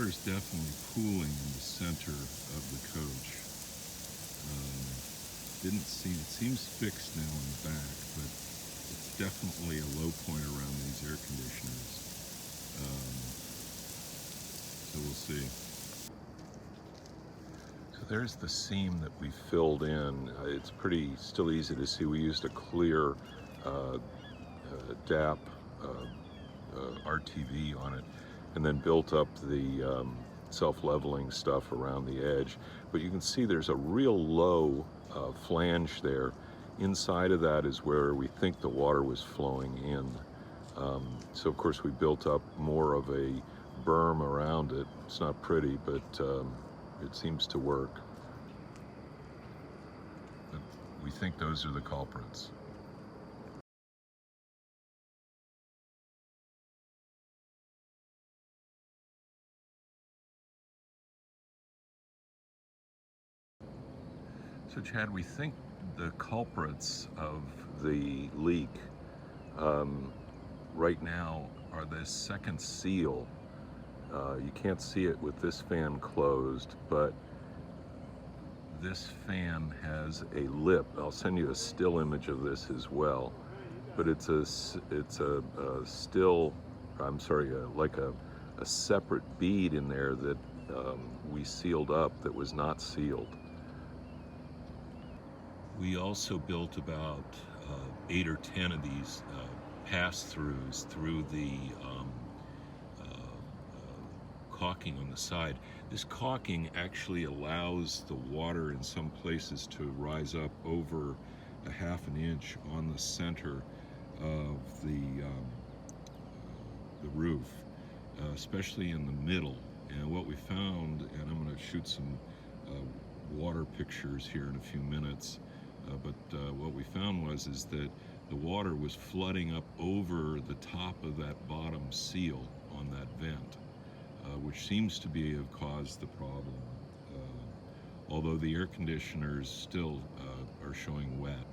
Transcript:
water's definitely pooling in the center of the coach. It seems fixed now in the back, but it's definitely a low point around these air conditioners. So we'll see. So there's the seam that we filled in. It's still easy to see. We used a clear DAP RTV on it, and then built up the self-leveling stuff around the edge. But you can see there's a real low flange there. Inside of that is where we think the water was flowing in. So of course we built up more of a berm around it. It's not pretty, but it seems to work. But we think those are the culprits. So Chad, we think the culprits of the leak right now are this second seal. You can't see it with this fan closed, but this fan has a lip. I'll send you a still image of this as well. But it's a still, I'm sorry, like a separate bead in there that we sealed up that was not sealed. We also built about 8 or 10 of these pass-throughs through the caulking on the side. This caulking actually allows the water in some places to rise up over a ½ an inch on the center of the roof, especially in the middle. And what we found, and I'm going to shoot some water pictures here in a few minutes, but what we found is that the water was flooding up over the top of that bottom seal on that vent, which seems to have caused the problem, although the air conditioners still are showing wet.